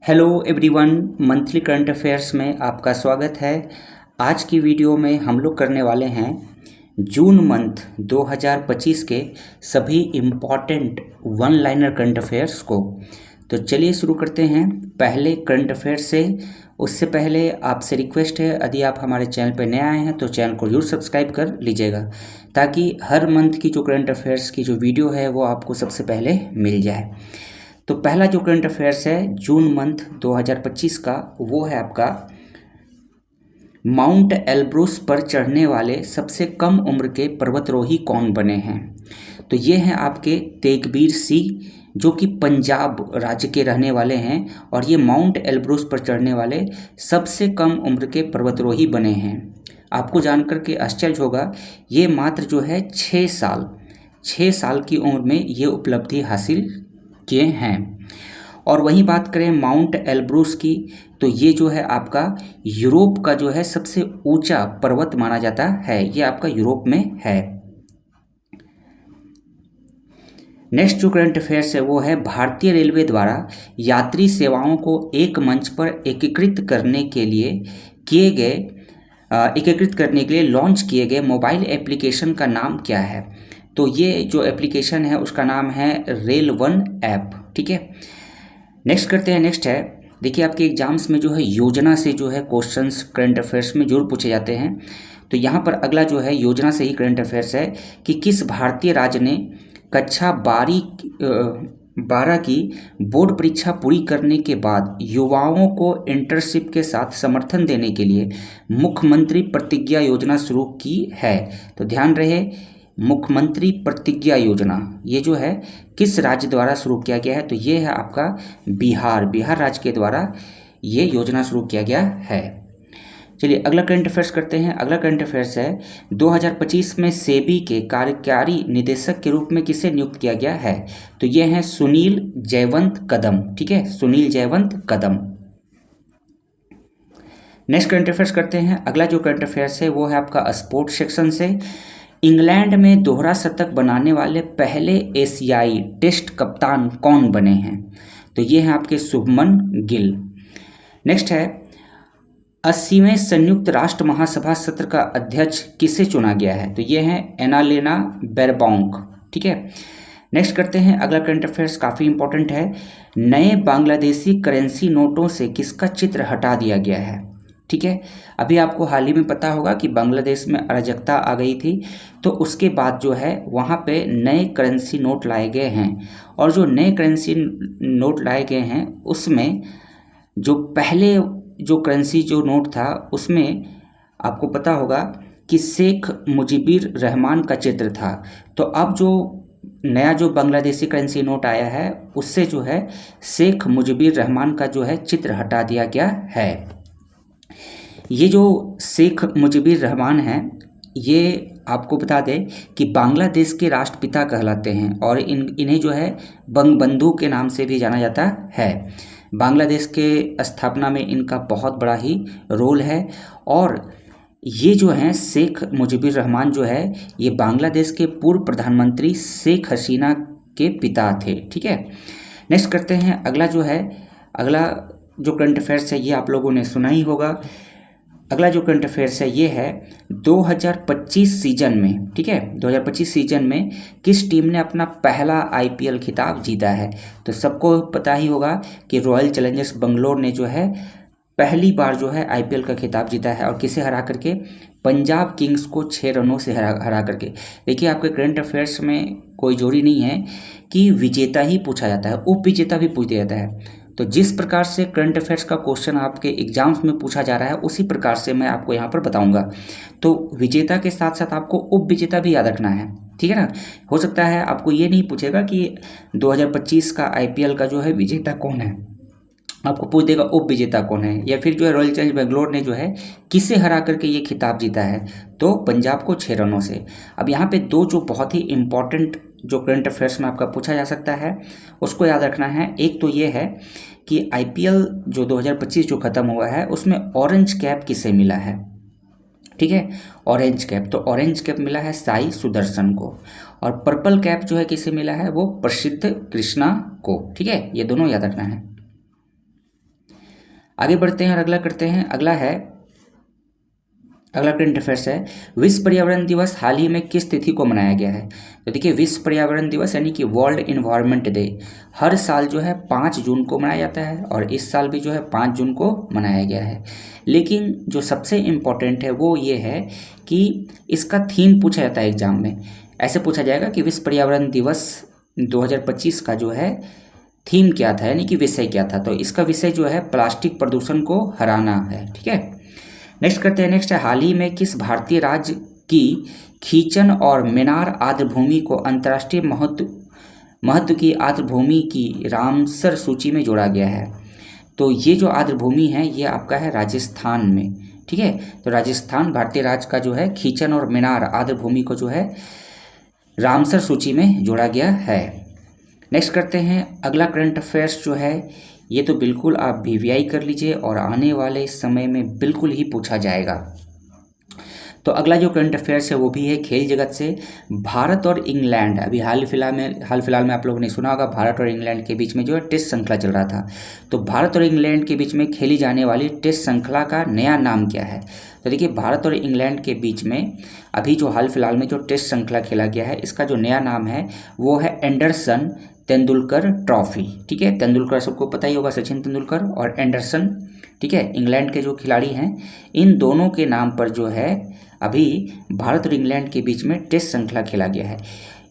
Hello everyone, monthly current affairs में आपका स्वागत है। आज की वीडियो में हम लोग करने वाले हैं जून मंथ 2025 के सभी important one liner current affairs को। तो चलिए शुरू करते हैं पहले करंट अफेयर्स से। उससे पहले आपसे रिक्वेस्ट है, यदि आप हमारे चैनल पर नए आए हैं तो चैनल को जरूर सब्सक्राइब कर लीजिएगा, ताकि हर मंथ की जो करंट अफेयर्स की जो वीडियो है वो आपको सबसे पहले मिल जाए। तो पहला जो करंट अफेयर्स है जून मंथ 2025 का, वो है आपका माउंट एल्ब्रूस पर चढ़ने वाले सबसे कम उम्र के पर्वतारोही कौन बने हैं। तो ये हैं आपके तेगबीर सिंह, जो कि पंजाब राज्य के रहने वाले हैं, और ये माउंट एल्ब्रूस पर चढ़ने वाले सबसे कम उम्र के पर्वतारोही बने हैं। आपको जानकर के आश्चर्य होगा, ये मात्र जो है 6 साल की उम्र में ये उपलब्धि हासिल किए हैं। और वहीं बात करें माउंट एल्ब्रूस की, तो ये जो है आपका यूरोप का जो है सबसे ऊंचा पर्वत माना जाता है। ये आपका यूरोप में है। नेक्स्ट जो करंट अफेयर्स है वो है भारतीय रेलवे द्वारा यात्री सेवाओं को एक मंच पर एकीकृत करने के लिए लॉन्च किए गए मोबाइल एप्लीकेशन का नाम क्या है। तो ये जो एप्लीकेशन है उसका नाम है रेल वन ऐप। ठीक है, नेक्स्ट करते हैं। नेक्स्ट है, देखिए आपके एग्जाम्स में जो है योजना से जो है क्वेश्चंस करंट अफेयर्स में जरूर पूछे जाते हैं। तो यहाँ पर अगला जो है योजना से ही करंट अफेयर्स है कि किस भारतीय राज्य ने कक्षा 12 की बोर्ड परीक्षा पूरी करने के बाद युवाओं को इंटर्नशिप के साथ समर्थन देने के लिए मुख्यमंत्री प्रतिज्ञा योजना शुरू की है। तो ध्यान रहे, मुख्यमंत्री प्रतिज्ञा योजना ये जो है किस राज्य द्वारा शुरू किया गया है। तो ये है आपका बिहार राज्य के द्वारा ये योजना शुरू किया गया है। चलिए अगला करंट अफेयर्स करते हैं। अगला करंट अफेयर्स है 2025 में सेबी के कार्यकारी निदेशक के रूप में किसे नियुक्त किया गया है। तो ये हैं सुनील जयवंत कदम। ठीक है, सुनील जयवंत कदम। नेक्स्ट करंट अफेयर्स करते हैं। अगला जो करंट अफेयर्स है वो है आपका स्पोर्ट्स सेक्शन से। इंग्लैंड में दोहरा शतक बनाने वाले पहले एशियाई टेस्ट कप्तान कौन बने हैं। तो ये हैं आपके शुभमन गिल। नेक्स्ट है 80वें संयुक्त राष्ट्र महासभा सत्र का अध्यक्ष किसे चुना गया है। तो ये हैं एनालेना बेरबॉन्क। ठीक है, नेक्स्ट करते हैं। अगला करंट अफेयर्स काफ़ी इंपॉर्टेंट है। नए बांग्लादेशी करेंसी नोटों से किसका चित्र हटा दिया गया है। ठीक है, अभी आपको हाल ही में पता होगा कि बांग्लादेश में अराजकता आ गई थी, तो उसके बाद जो है वहाँ पे नए करेंसी नोट लाए गए हैं। और जो नए करेंसी नोट लाए गए हैं उसमें जो पहले जो करेंसी जो नोट था उसमें आपको पता होगा कि शेख मुजीबुर रहमान का चित्र था। तो अब जो नया जो बांग्लादेशी करेंसी नोट आया है उससे जो है शेख मुजीबुर रहमान का जो है चित्र हटा दिया गया है। ये जो शेख मुजीबुर रहमान हैं, ये आपको बता दें कि बांग्लादेश के राष्ट्रपिता कहलाते हैं, और इन्हें जो है बंगबंधु के नाम से भी जाना जाता है। बांग्लादेश के स्थापना में इनका बहुत बड़ा ही रोल है। और ये जो हैं शेख मुजीबुर रहमान जो है ये बांग्लादेश के पूर्व प्रधानमंत्री शेख हसीना के पिता थे। ठीक है, नेक्स्ट करते हैं। अगला जो करंट अफेयर्स है ये आप लोगों ने सुना ही होगा। अगला जो करंट अफेयर्स है ये है 2025 सीजन में। ठीक है, 2025 सीजन में किस टीम ने अपना पहला आईपीएल खिताब जीता है। तो सबको पता ही होगा कि रॉयल चैलेंजर्स बेंगलोर ने जो है पहली बार जो है आईपीएल का खिताब जीता है, और किसे हरा करके, पंजाब किंग्स को 6 रनों से हरा करके। देखिए आपके करंट अफेयर्स में कोई जोड़ी नहीं है कि विजेता ही पूछा जाता है, उप विजेता भी पूछ दिया जाता है। तो जिस प्रकार से करंट अफेयर्स का क्वेश्चन आपके एग्जाम्स में पूछा जा रहा है उसी प्रकार से मैं आपको यहाँ पर बताऊंगा। तो विजेता के साथ साथ आपको उप विजेता भी याद रखना है। ठीक है ना, हो सकता है आपको ये नहीं पूछेगा कि 2025 का आईपीएल का जो है विजेता कौन है, आपको पूछ देगा उप विजेता कौन है, या फिर जो है रॉयल चैलेंजर्स बेंगलोर ने जो है किसे हरा करके ये खिताब जीता है। तो पंजाब को 6 रनों से। अब यहाँ पे दो जो बहुत ही इंपॉर्टेंट जो करंट अफेयर्स में आपका पूछा जा सकता है उसको याद रखना है। एक तो ये है कि आईपीएल जो 2025 जो ख़त्म हुआ है उसमें ऑरेंज कैप किसे मिला है। ठीक है, ऑरेंज कैप, तो ऑरेंज कैप मिला है साई सुदर्शन को, और पर्पल कैप जो है किसे मिला है, वो प्रसिद्ध कृष्णा को। ठीक है, ये दोनों याद रखना है। आगे बढ़ते हैं और अगला करते हैं। अगला करंट अफेयर्स है, विश्व पर्यावरण दिवस हाल ही में किस तिथि को मनाया गया है? तो देखिए, विश्व पर्यावरण दिवस यानी कि वर्ल्ड इन्वायरमेंट डे हर साल जो है 5 जून को मनाया जाता है, और इस साल भी जो है 5 जून को मनाया गया है। लेकिन जो सबसे इम्पोर्टेंट है वो ये है कि इसका थीम पूछा जाता है एग्जाम में। ऐसे पूछा जाएगा कि विश्व पर्यावरण दिवस 2025 का जो है थीम क्या था, यानी कि विषय क्या था। तो इसका विषय जो है प्लास्टिक प्रदूषण को हराना है। ठीक है, नेक्स्ट करते हैं। नेक्स्ट है, हाल ही में किस भारतीय राज्य की खीचन और मेनार आर्द्रभूमि को अंतर्राष्ट्रीय महत्व की आर्द्रभूमि की रामसर सूची में जोड़ा गया है? तो ये जो आर्द्रभूमि है ये आपका है राजस्थान में। ठीक है, तो राजस्थान भारतीय राज्य का जो है खीचन और मेनार आर्द्रभूमि को जो है रामसर सूची में जोड़ा गया है। नेक्स्ट करते हैं। अगला करंट अफेयर्स जो है ये तो बिल्कुल आप वीवीआई कर लीजिए और आने वाले समय में बिल्कुल ही पूछा जाएगा। तो अगला जो करंट अफेयर्स है वो भी है खेल जगत से। भारत और इंग्लैंड, अभी हाल फिलहाल में आप लोगों ने सुना होगा, भारत और इंग्लैंड के बीच में जो है टेस्ट श्रृंखला चल रहा था। तो भारत और इंग्लैंड के बीच में खेली जाने वाली टेस्ट श्रृंखला का नया नाम क्या है? तो देखिए, भारत और इंग्लैंड के बीच में अभी जो हाल फिलहाल में जो टेस्ट श्रृंखला खेला गया है, इसका जो नया नाम है वो है एंडरसन तेंदुलकर ट्रॉफी। ठीक है, तेंदुलकर सबको पता ही होगा, सचिन तेंदुलकर, और एंडरसन, ठीक है, इंग्लैंड के जो खिलाड़ी हैं, इन दोनों के नाम पर जो है अभी भारत और इंग्लैंड के बीच में टेस्ट श्रृंखला खेला गया है।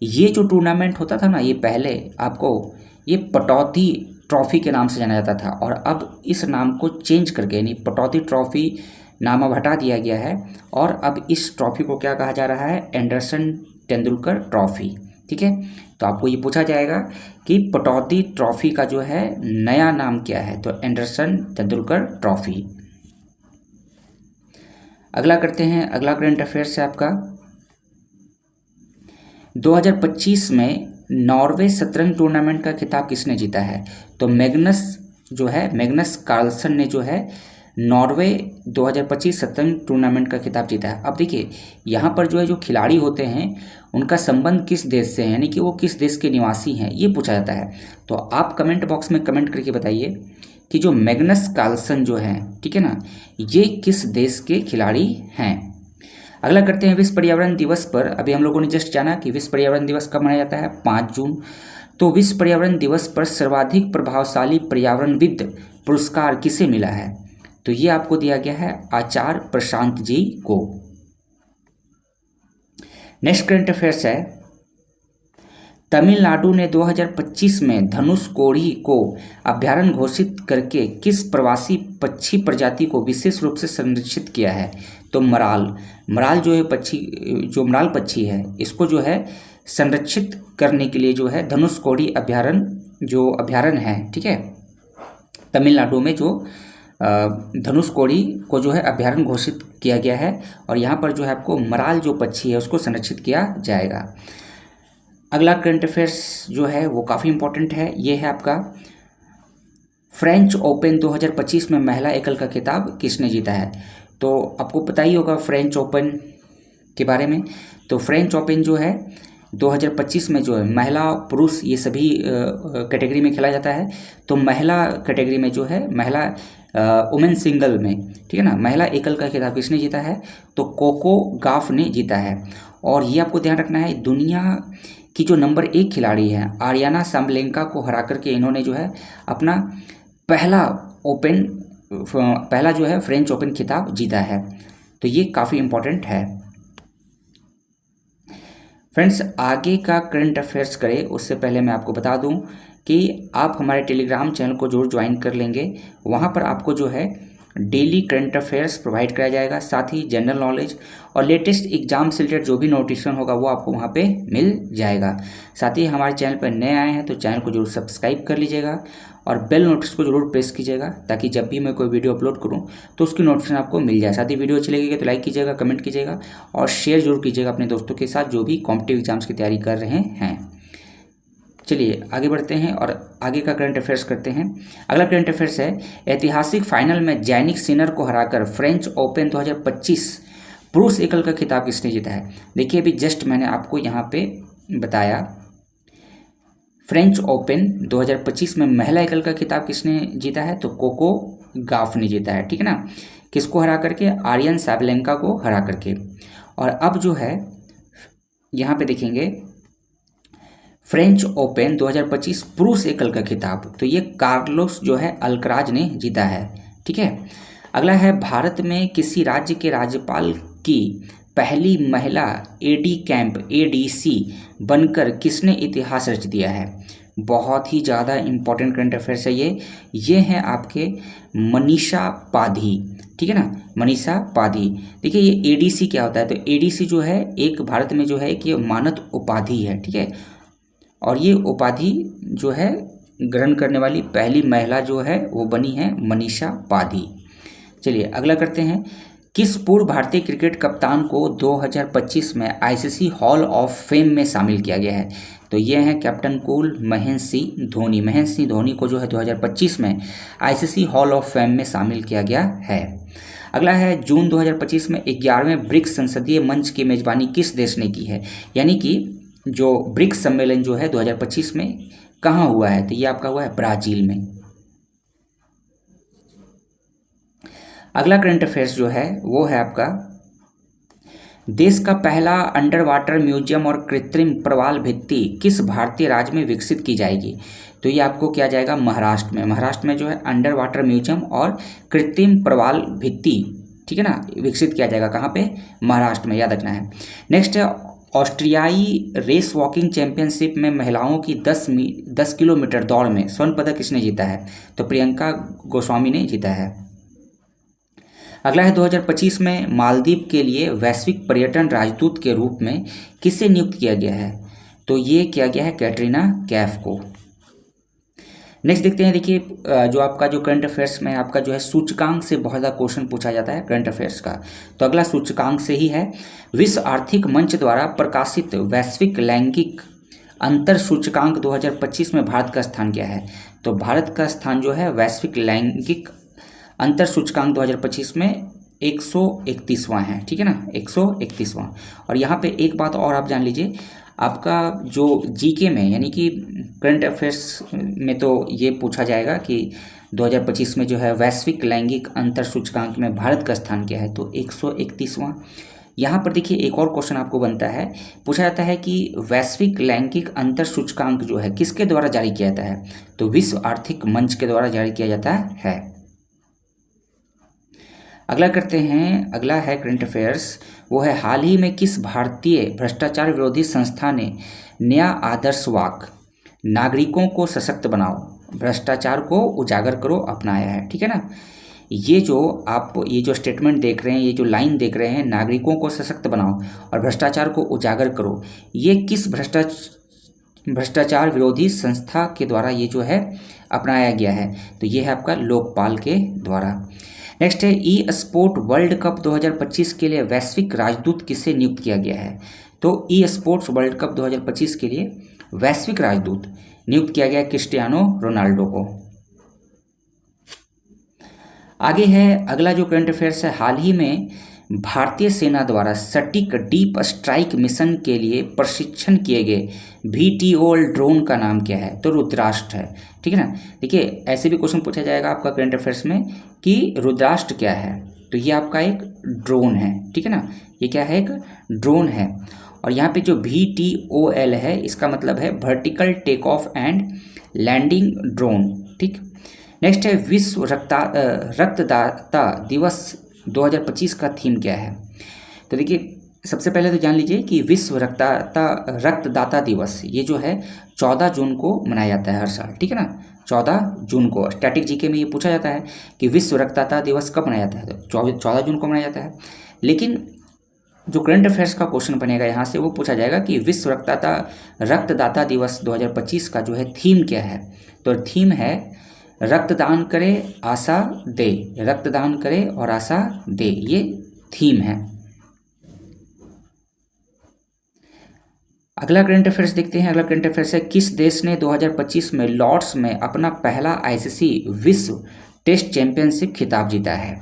ये जो टूर्नामेंट होता था ना, ये पहले आपको ये पटौदी ट्रॉफी के नाम से जाना जाता था, और अब इस नाम को चेंज करके यानी पटौदी ट्रॉफी नाम अब हटा दिया गया है, और अब इस ट्रॉफी को क्या कहा जा रहा है? Anderson Tendulkar trophy. ठीक है, तो आपको ये पूछा जाएगा कि पटौदी ट्रॉफी का जो है नया नाम क्या है? तो एंडरसन तेंदुलकर ट्रॉफी। अगला करते हैं। अगला करंट अफेयर्स है आपका 2025 में नॉर्वे शतरंज टूर्नामेंट का खिताब किसने जीता है? तो मैग्नस कार्लसन ने जो है नॉर्वे 2025 शतरंज टूर्नामेंट का खिताब जीता है। अब देखिए, यहाँ पर जो है जो खिलाड़ी होते हैं उनका संबंध किस देश से है, यानी कि वो किस देश के निवासी हैं, ये पूछा जाता है। तो आप कमेंट बॉक्स में कमेंट करके बताइए कि जो मैग्नस कार्लसन जो है, ठीक है ना, ये किस देश के खिलाड़ी हैं। अगला करते हैं। विश्व पर्यावरण दिवस पर अभी हम लोगों ने जस्ट जाना कि विश्व पर्यावरण दिवस कब मनाया जाता है? 5 जून। तो विश्व पर्यावरण दिवस पर सर्वाधिक प्रभावशाली पर्यावरणविद पुरस्कार किसे मिला है? तो ये आपको दिया गया है आचार्य प्रशांत जी को। नेक्स्ट करंट अफेयर्स है, तमिलनाडु ने 2025 में धनुषकोडी को अभ्यारण्य घोषित करके किस प्रवासी पक्षी प्रजाति को विशेष रूप से संरक्षित किया है? तो मराल जो है मराल पक्षी है, इसको जो है संरक्षित करने के लिए जो है धनुषकोडी अभ्यारण्य है, ठीक है, तमिलनाडु में जो धनुषकोडी को जो है अभ्यारण्य घोषित किया गया है, और यहाँ पर जो है आपको मराल जो पक्षी है उसको संरक्षित किया जाएगा। अगला करंट अफेयर्स जो है वो काफ़ी इंपॉर्टेंट है। ये है आपका फ्रेंच ओपन 2025 में महिला एकल का खिताब किसने जीता है? तो आपको पता ही होगा फ्रेंच ओपन के बारे में। तो फ्रेंच ओपन जो है 2025 में जो है महिला पुरुष ये सभी कैटेगरी में खेला जाता है। तो महिला कैटेगरी में जो है महिला वुमेन सिंगल में, ठीक है ना, महिला एकल का खिताब किसने जीता है? तो कोको गाफ ने जीता है। और ये आपको ध्यान रखना है, दुनिया की जो नंबर 1 खिलाड़ी है आर्याना सामलेंका को हरा करके इन्होंने जो है अपना पहला जो है फ्रेंच ओपन खिताब जीता है। तो ये काफ़ी इम्पोर्टेंट है। फ्रेंड्स, आगे का करंट अफेयर्स करें उससे पहले मैं आपको बता दूं कि आप हमारे टेलीग्राम चैनल को जरूर ज्वाइन कर लेंगे। वहां पर आपको जो है डेली करंट अफेयर्स प्रोवाइड कराया जाएगा, साथ ही जनरल नॉलेज और लेटेस्ट एग्जाम से रिलेटेड जो भी नोटिफिकेशन होगा वो आपको वहाँ पे मिल जाएगा। साथ ही हमारे चैनल पर नए आए हैं तो चैनल को जरूर सब्सक्राइब कर लीजिएगा और बेल नोटिस को जरूर प्रेस कीजिएगा, ताकि जब भी मैं कोई वीडियो अपलोड करूँ तो उसकी नोटिफिकेशन आपको मिल जाए। साथ ही वीडियो अच्छी लगेगी तो लाइक कीजिएगा, कमेंट कीजिएगा और शेयर जरूर कीजिएगा अपने दोस्तों के साथ जो भी कॉम्पिटिटिव एग्जाम्स की तैयारी कर रहे हैं। चलिए आगे बढ़ते हैं और आगे का करंट अफेयर्स करते हैं। अगला करंट अफेयर्स है, ऐतिहासिक फाइनल में जैनिक सिनर को हराकर फ्रेंच ओपन 2025 पुरुष एकल का खिताब किसने जीता है? देखिए अभी जस्ट मैंने आपको यहाँ पे बताया, फ्रेंच ओपन 2025 में महिला एकल का खिताब किसने जीता है? तो कोको गाफ ने जीता है, ठीक है ना। किसको हरा करके? आर्यन सैबलेंका को हरा करके। और अब जो है यहाँ पे देखेंगे फ्रेंच ओपन 2025 पुरुष एकल का खिताब, तो ये कार्लोस जो है अल्कराज ने जीता है, ठीक है। अगला है भारत में किसी राज्य के राज्यपाल की पहली महिला एडी कैंप एडीसी बनकर किसने इतिहास रच दिया है? बहुत ही ज़्यादा इम्पोर्टेंट करंट अफेयर्स है ये हैं आपके मनीषा पाधी, ठीक है ना, मनीषा पाधी। देखिए ये एडीसी क्या होता है, तो एडीसी जो है एक भारत में जो है एक ये मानद उपाधि है, ठीक है। और ये उपाधि जो है ग्रहण करने वाली पहली महिला जो है वो बनी है मनीषा पाधी। चलिए अगला करते हैं। किस पूर्व भारतीय क्रिकेट कप्तान को 2025 में आईसीसी हॉल ऑफ फेम में शामिल किया गया है? तो ये हैं कैप्टन कूल महेंद्र सिंह धोनी। महेंद्र सिंह धोनी को जो है 2025 में आईसीसी हॉल ऑफ फेम में शामिल किया गया है। अगला है जून 2025 में 11वें ब्रिक्स संसदीय मंच की मेजबानी किस देश ने की है? यानी कि जो ब्रिक्स सम्मेलन जो है 2025 में कहाँ हुआ है? तो ये आपका हुआ है ब्राज़ील में। अगला करंट अफेयर्स जो है वो है आपका देश का पहला अंडर वाटर म्यूजियम और कृत्रिम प्रवाल भित्ति किस भारतीय राज्य में विकसित की जाएगी? तो ये आपको किया जाएगा महाराष्ट्र में। महाराष्ट्र में जो है अंडर वाटर म्यूजियम और कृत्रिम प्रवाल भित्ति, ठीक है ना, विकसित किया जाएगा। कहाँ पे? महाराष्ट्र में, याद रखना है। नेक्स्ट है ऑस्ट्रियाई रेस वॉकिंग चैंपियनशिप में महिलाओं की 10 किलोमीटर दौड़ में स्वर्ण पदक किसने जीता है? तो प्रियंका गोस्वामी ने जीता है। अगला है 2025 में मालदीव के लिए वैश्विक पर्यटन राजदूत के रूप में किसे नियुक्त किया गया है? तो ये किया गया है कैटरीना कैफ को। नेक्स्ट देखते हैं। देखिए जो आपका जो करंट अफेयर्स में आपका जो है सूचकांक से बहुत ज़्यादा क्वेश्चन पूछा जाता है करंट अफेयर्स का, तो अगला सूचकांक से ही है। विश्व आर्थिक मंच द्वारा प्रकाशित वैश्विक लैंगिक अंतर सूचकांक 2025 में भारत का स्थान क्या है? तो भारत का स्थान जो है वैश्विक लैंगिक अंतर सूचकांक 2025 में 131वां है, ठीक है ना, 131वां। और यहाँ पे एक बात और आप जान लीजिए, आपका जो जीके में यानी कि करंट अफेयर्स में तो ये पूछा जाएगा कि 2025 में जो है वैश्विक लैंगिक अंतर सूचकांक में भारत का स्थान क्या है? तो 131वां। यहाँ पर देखिए एक और क्वेश्चन आपको बनता है, पूछा जाता है कि वैश्विक लैंगिक अंतर सूचकांक जो है किसके द्वारा जारी किया जाता है? तो विश्व आर्थिक मंच के द्वारा जारी किया जाता है। अगला करते हैं। अगला है करंट अफेयर्स, वो है हाल ही में किस भारतीय भ्रष्टाचार विरोधी संस्था ने नया आदर्श वाक्य नागरिकों को सशक्त बनाओ, भ्रष्टाचार को उजागर करो अपनाया है? ठीक है ना। ये जो स्टेटमेंट देख रहे हैं, ये जो लाइन देख रहे हैं, नागरिकों को सशक्त बनाओ और भ्रष्टाचार को उजागर करो, ये किस भ्रष्टाचार विरोधी संस्था के द्वारा ये जो है अपनाया गया है? तो ये है आपका लोकपाल के द्वारा। नेक्स्ट है ई स्पोर्ट वर्ल्ड कप 2025 के लिए वैश्विक राजदूत किसे नियुक्त किया गया है? तो ई स्पोर्ट्स वर्ल्ड कप 2025 के लिए वैश्विक राजदूत नियुक्त किया गया क्रिस्टियानो रोनाल्डो को। आगे है अगला जो करंट अफेयर्स है, हाल ही में भारतीय सेना द्वारा सटीक डीप स्ट्राइक मिशन के लिए प्रशिक्षण किए गए VTOL ड्रोन का नाम क्या है? तो रुद्राष्ट्र है, ठीक है ना। देखिए ऐसे भी क्वेश्चन पूछा जाएगा आपका करंट अफेयर्स में कि रुद्राष्ट्र क्या है? तो ये आपका एक ड्रोन है, ठीक है ना, ये क्या है? एक ड्रोन है। और यहाँ पे जो VTOL है इसका मतलब है vertical take off and landing drone, ठीक। नेक्स्ट है विश्व रक्तदाता दिवस 2025 का थीम क्या है? तो देखिए सबसे पहले तो जान लीजिए कि विश्व रक्तदाता दिवस ये जो है 14 जून को मनाया जाता है हर साल, ठीक है ना, 14 जून को। स्टैटिक जीके में ये पूछा जाता है कि विश्व रक्तदाता दिवस कब मनाया जाता है? तो 14 जून को मनाया जाता है। लेकिन जो करंट अफेयर्स का क्वेश्चन बनेगा यहाँ से वो पूछा जाएगा कि विश्व रक्तदाता दिवस 2025 का जो है थीम क्या है? तो थीम है रक्तदान करे आशा दे, रक्तदान करे और आशा दे, ये थीम है। अगला करंट अफेयर्स देखते हैं। अगला करंट अफेयर्स है किस देश ने 2025 में लॉर्ड्स में अपना पहला आईसीसी विश्व टेस्ट चैंपियनशिप खिताब जीता है?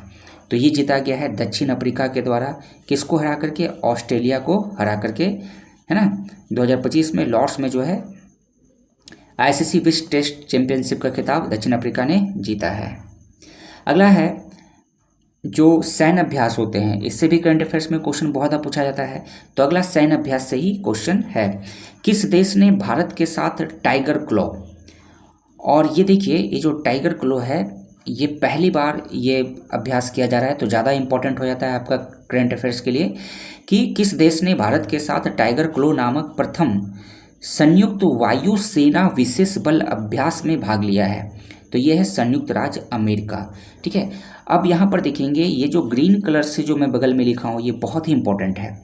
तो ये जीता गया है दक्षिण अफ्रीका के द्वारा। किसको हरा करके? ऑस्ट्रेलिया को हरा करके, है ना। 2025 में लॉर्ड्स में जो है आईसीसी विश्व टेस्ट चैंपियनशिप का खिताब दक्षिण अफ्रीका ने जीता है। अगला है जो सैन्य अभ्यास होते हैं, इससे भी करंट अफेयर्स में क्वेश्चन बहुत ज़्यादा पूछा जाता है। तो अगला सैन्य अभ्यास से ही क्वेश्चन है, किस देश ने भारत के साथ टाइगर क्लॉ, और ये देखिए ये जो टाइगर क्लॉ है ये पहली बार ये अभ्यास किया जा रहा है, तो ज़्यादा इंपॉर्टेंट हो जाता है आपका करंट अफेयर्स के लिए कि किस देश ने भारत के साथ टाइगर क्लॉ नामक प्रथम संयुक्त वायु सेना विशेष बल अभ्यास में भाग लिया है। तो ये है संयुक्त राज्य अमेरिका। ठीक है, अब यहाँ पर देखेंगे ये जो ग्रीन कलर से जो मैं बगल में लिखा हूँ ये बहुत ही इंपॉर्टेंट है।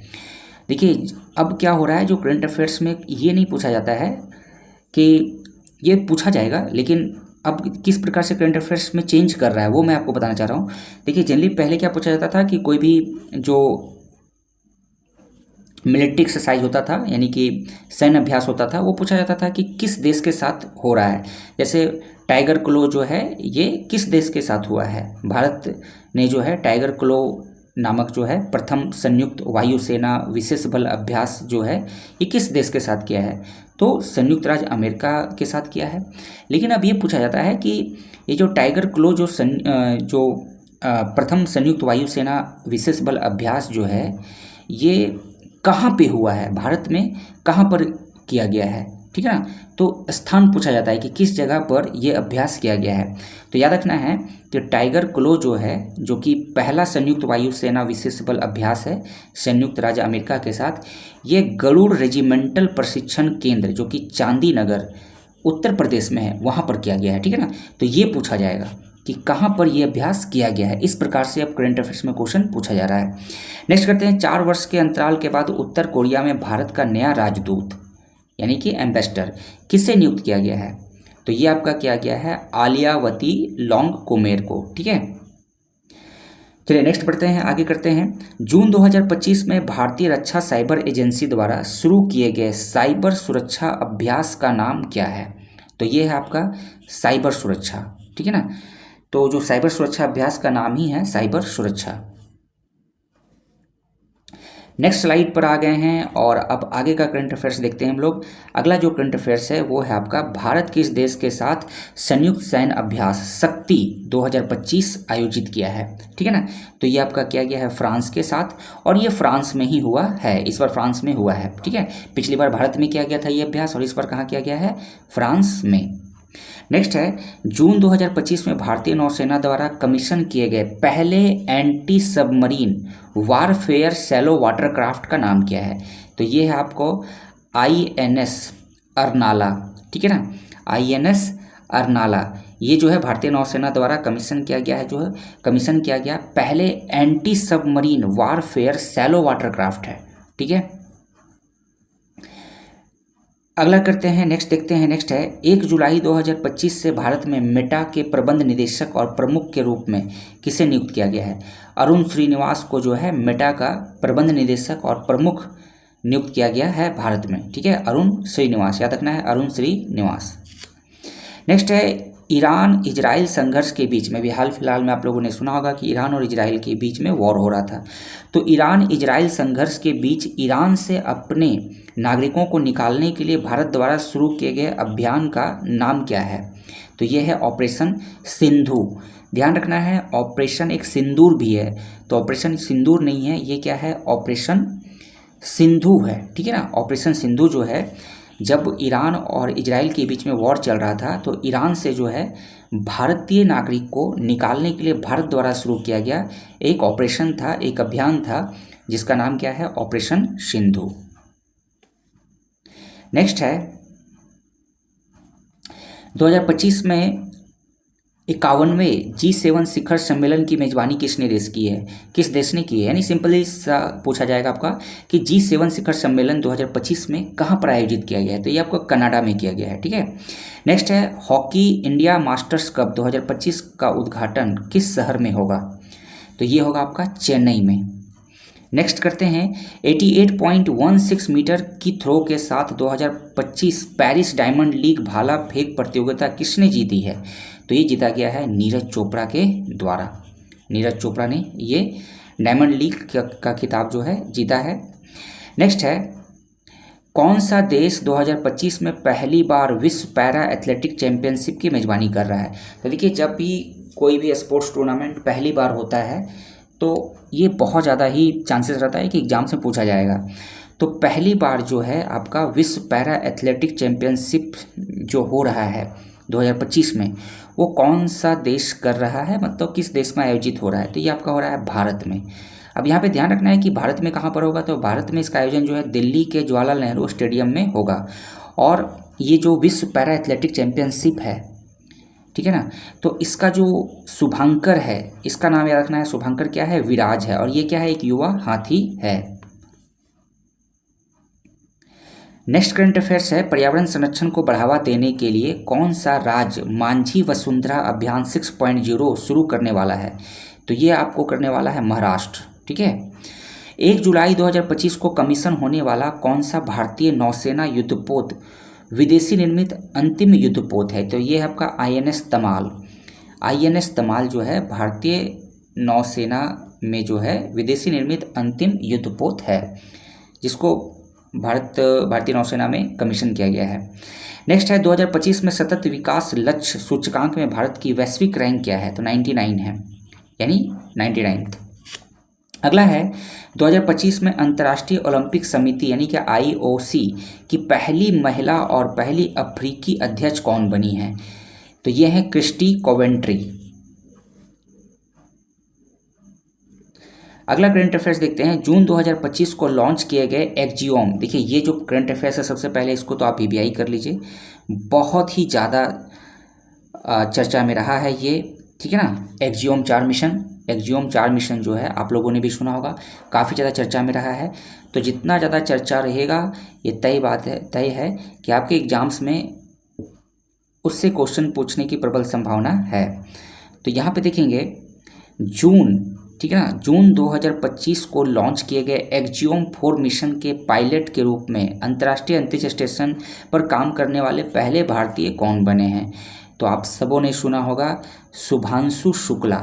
देखिए अब क्या हो रहा है, जो करंट अफेयर्स में ये नहीं पूछा जाता है कि ये पूछा जाएगा, लेकिन अब किस प्रकार से करंट अफेयर्स में चेंज कर रहा है वो मैं आपको बताना चाह रहा हूँ। देखिए जनरली पहले क्या पूछा जाता था कि कोई भी जो मिलिट्री एक्सरसाइज होता था यानी कि सैन्य अभ्यास होता था वो पूछा जाता था कि किस देश के साथ हो रहा है। जैसे टाइगर क्लो जो है ये किस देश के साथ हुआ है, भारत ने जो है टाइगर क्लो नामक जो है प्रथम संयुक्त वायुसेना विशेष बल अभ्यास जो है ये किस देश के साथ किया है, तो संयुक्त राज्य अमेरिका के साथ किया है। लेकिन अब ये पूछा जाता है कि ये जो टाइगर क्लो जो प्रथम संयुक्त वायुसेना विशेष बल अभ्यास जो है ये कहाँ पे हुआ है, भारत में कहाँ पर किया गया है। ठीक है ना, तो स्थान पूछा जाता है कि किस जगह पर यह अभ्यास किया गया है। तो याद रखना है कि टाइगर क्लो जो है जो कि पहला संयुक्त वायुसेना विशेष बल अभ्यास है संयुक्त राज्य अमेरिका के साथ, ये गरुड़ रेजिमेंटल प्रशिक्षण केंद्र जो कि चांदी नगर उत्तर प्रदेश में है वहाँ पर किया गया है। ठीक है ना, तो ये पूछा जाएगा कि कहाँ पर यह अभ्यास किया गया है। इस प्रकार से अब करंट अफेयर्स में क्वेश्चन पूछा जा रहा है। नेक्स्ट करते हैं, 4 वर्ष के अंतराल के बाद उत्तर कोरिया में भारत का नया राजदूत यानी कि एम्बेसडर किसे नियुक्त किया गया है, तो ये आपका किया गया है आलियावती लोंगकोमेर को। ठीक है, चलिए नेक्स्ट पढ़ते हैं, आगे करते हैं। जून 2025 में भारतीय रक्षा साइबर एजेंसी द्वारा शुरू किए गए साइबर सुरक्षा अभ्यास का नाम क्या है, तो ये है आपका साइबर सुरक्षा। ठीक है ना, तो जो साइबर सुरक्षा अभ्यास का नाम ही है साइबर सुरक्षा। नेक्स्ट स्लाइड पर आ गए हैं और अब आगे का करंट अफेयर्स देखते हैं हम लोग। अगला जो करंट अफेयर्स है वो है आपका, भारत किस देश के साथ संयुक्त सैन्य अभ्यास शक्ति 2025 आयोजित किया है। ठीक है ना, तो ये आपका किया गया है फ्रांस के साथ, और ये फ्रांस में ही हुआ है, इस बार फ्रांस में हुआ है। ठीक है, पिछली बार भारत में किया गया था ये अभ्यास और इस बार कहाँ किया गया है, फ्रांस में। नेक्स्ट है, जून 2025 में भारतीय नौसेना द्वारा कमीशन किए गए पहले anti submarine warfare shallow watercraft का नाम क्या है, तो ये है आपको INS अरनाला। ठीक है ना, INS अरनाला ये जो है भारतीय नौसेना द्वारा कमीशन किया गया है, जो है कमीशन किया गया पहले anti submarine warfare shallow watercraft है। ठीक है, अगला करते हैं, नेक्स्ट देखते हैं। नेक्स्ट है, 1 जुलाई 2025 से भारत में मेटा के प्रबंध निदेशक और प्रमुख के रूप में किसे नियुक्त किया गया है, अरुण श्रीनिवास को जो है मेटा का प्रबंध निदेशक और प्रमुख नियुक्त किया गया है भारत में। ठीक है, अरुण श्रीनिवास, याद रखना है अरुण श्रीनिवास। नेक्स्ट है, ईरान इजराइल संघर्ष के बीच में भी हाल फिलहाल में आप लोगों ने सुना होगा कि ईरान और इजराइल के बीच में वॉर हो रहा था, तो ईरान इजराइल संघर्ष के बीच ईरान से अपने नागरिकों को निकालने के लिए भारत द्वारा शुरू किए गए अभियान का नाम क्या है, तो ये है ऑपरेशन सिंधु। ध्यान रखना है, ऑपरेशन एक सिंदूर भी है, तो ऑपरेशन सिंदूर नहीं है, ये क्या है, ऑपरेशन सिंधु है। ठीक है ना, ऑपरेशन सिंधु जो है, जब ईरान और इजराइल के बीच में वॉर चल रहा था तो ईरान से जो है भारतीय नागरिक को निकालने के लिए भारत द्वारा शुरू किया गया एक ऑपरेशन था, एक अभियान था जिसका नाम क्या है, ऑपरेशन सिंधु। नेक्स्ट है, 2025 में 51वें G7 शिखर सम्मेलन की मेजबानी किसने देश की है, किस देश ने की है, यानी सिंपली सा पूछा जाएगा आपका कि G7 शिखर सम्मेलन 2025 में कहाँ पर आयोजित किया गया है, तो ये आपको कनाडा में किया गया है। ठीक है, नेक्स्ट है, हॉकी इंडिया मास्टर्स कप 2025 का उद्घाटन किस शहर में होगा, तो ये होगा आपका चेन्नई में। नेक्स्ट करते हैं, 88.16 मीटर की थ्रो के साथ 2025 पेरिस डायमंड लीग भाला फेंक प्रतियोगिता किसने जीती है, तो ये जीता गया है नीरज चोपड़ा के द्वारा। नीरज चोपड़ा ने ये डायमंड लीग का खिताब जो है जीता है। नेक्स्ट है, कौन सा देश 2025 में पहली बार विश्व पैरा एथलेटिक चैंपियनशिप की मेजबानी कर रहा है, तो देखिए जब भी कोई भी स्पोर्ट्स टूर्नामेंट पहली बार होता है तो ये बहुत ज़्यादा ही चांसेस रहता है कि एग्ज़ाम से पूछा जाएगा। तो पहली बार जो है आपका विश्व पैरा एथलेटिक चैम्पियनशिप जो हो रहा है 2025 में, वो कौन सा देश कर रहा है, मतलब किस देश में आयोजित हो रहा है, तो ये आपका हो रहा है भारत में। अब यहाँ पे ध्यान रखना है कि भारत में कहाँ पर होगा, तो भारत में इसका आयोजन जो है दिल्ली के जवाहरलाल नेहरू स्टेडियम में होगा। और ये जो विश्व पैरा एथलेटिक चैम्पियनशिप है, ठीक है ना, तो इसका जो शुभांकर है, इसका नाम याद रखना है, शुभांकर क्या है, विराज है, और ये क्या है, एक युवा हाथी है। नेक्स्ट करंट अफेयर्स है, पर्यावरण संरक्षण को बढ़ावा देने के लिए कौन सा राज्य मांझी वसुंधरा अभियान 6.0 शुरू करने वाला है, तो ये आपको करने वाला है महाराष्ट्र। ठीक है। 1 जुलाई 2025 को कमीशन होने वाला कौन सा भारतीय नौसेना युद्धपोत विदेशी निर्मित अंतिम युद्धपोत है, तो ये है आपका INS तमाल। INS तमाल जो है भारतीय नौसेना में जो है विदेशी निर्मित अंतिम युद्धपोत है, जिसको भारतीय नौसेना में कमीशन किया गया है। नेक्स्ट है 2025 में सतत विकास लक्ष्य सूचकांक में भारत की वैश्विक रैंक क्या है, तो 99 है, यानी 99। अगला है 2025 में अंतर्राष्ट्रीय ओलंपिक समिति यानी कि IOC की पहली महिला और पहली अफ्रीकी अध्यक्ष कौन बनी है, तो ये है क्रिस्टी कोवेंट्री। अगला करंट अफेयर्स देखते हैं, जून 2025 को लॉन्च किए गए एक्जियोम। देखिए ये जो करंट अफेयर्स है, सबसे पहले इसको तो आप PBI कर लीजिए, बहुत ही ज़्यादा चर्चा में रहा है ये, ठीक है ना। एक्जियोम 4 मिशन, एक्जियोम 4 मिशन जो है आप लोगों ने भी सुना होगा, काफ़ी ज़्यादा चर्चा में रहा है। तो जितना ज़्यादा चर्चा रहेगा ये तय है कि आपके एग्जाम्स में उससे क्वेश्चन पूछने की प्रबल संभावना है। तो यहाँ पे देखेंगे जून, ठीक है ना, जून 2025 को लॉन्च किए गए एक्जियोम 4 मिशन के पायलट के रूप में अंतर्राष्ट्रीय अंतरिक्ष स्टेशन पर काम करने वाले पहले भारतीय कौन बने हैं, तो आप सबों ने सुना होगा शुभांशु शुक्ला,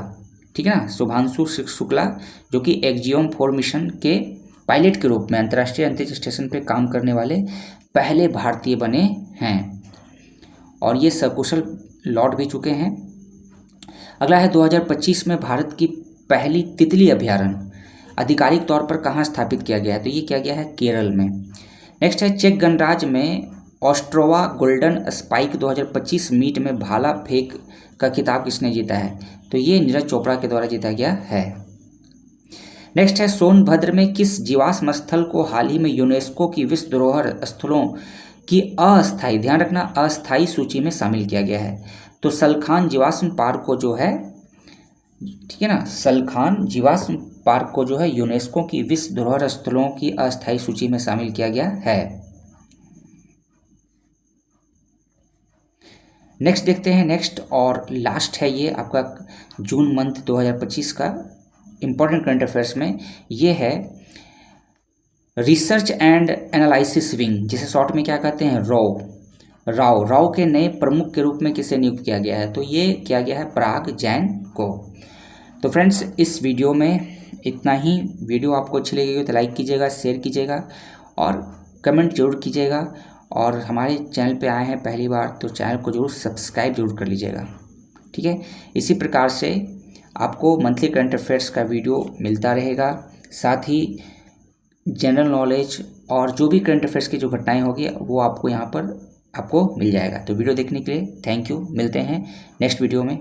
ठीक है ना, शुभांशु शुक्ला जो कि एक्जियोम 4 मिशन के पायलट के रूप में अंतर्राष्ट्रीय अंतरिक्ष स्टेशन पर काम करने वाले पहले भारतीय बने हैं, और ये सकुशल लौट भी चुके हैं। अगला है 2025 में भारत की पहली तितली अभयारण्य आधिकारिक तौर पर कहाँ स्थापित किया गया है, तो ये किया गया है केरल में। नेक्स्ट है चेक गणराज्य में ऑस्ट्रोवा गोल्डन स्पाइक 2025 मीट में भाला फेंक का खिताब किसने जीता है, तो ये नीरज चोपड़ा के द्वारा जीता गया है। नेक्स्ट है सोनभद्र में किस जीवाश्म स्थल को हाल ही में यूनेस्को की विश्व धरोहर स्थलों की अस्थायी, ध्यान रखना, अस्थायी सूची में शामिल किया गया है, तो सलखान जीवाश्म पार्क को जो है, ठीक है ना, सलखान जीवाश्म पार्क को जो है यूनेस्को की विश्व धरोहर स्थलों की अस्थायी सूची में शामिल किया गया है। नेक्स्ट देखते हैं, नेक्स्ट और लास्ट है ये आपका जून मंथ 2025 का इंपॉर्टेंट करंट अफेयर्स में, ये है रिसर्च एंड एनालिसिस विंग, जिसे शॉर्ट में क्या कहते हैं, राव के नए प्रमुख के रूप में किसे नियुक्त किया गया है, तो ये किया गया है पराग जैन को। तो फ्रेंड्स इस वीडियो में इतना ही। वीडियो आपको अच्छी लगेगी तो लाइक कीजिएगा, शेयर कीजिएगा और कमेंट जरूर कीजिएगा, और हमारे चैनल पे आए हैं पहली बार तो चैनल को जरूर सब्सक्राइब जरूर कर लीजिएगा, ठीक है। इसी प्रकार से आपको मंथली करंट अफेयर्स का वीडियो मिलता रहेगा, साथ ही जनरल नॉलेज और जो भी करंट अफेयर्स की जो घटनाएं होगी वो आपको यहाँ पर आपको मिल जाएगा। तो वीडियो देखने के लिए थैंक यू, मिलते हैं नेक्स्ट वीडियो में।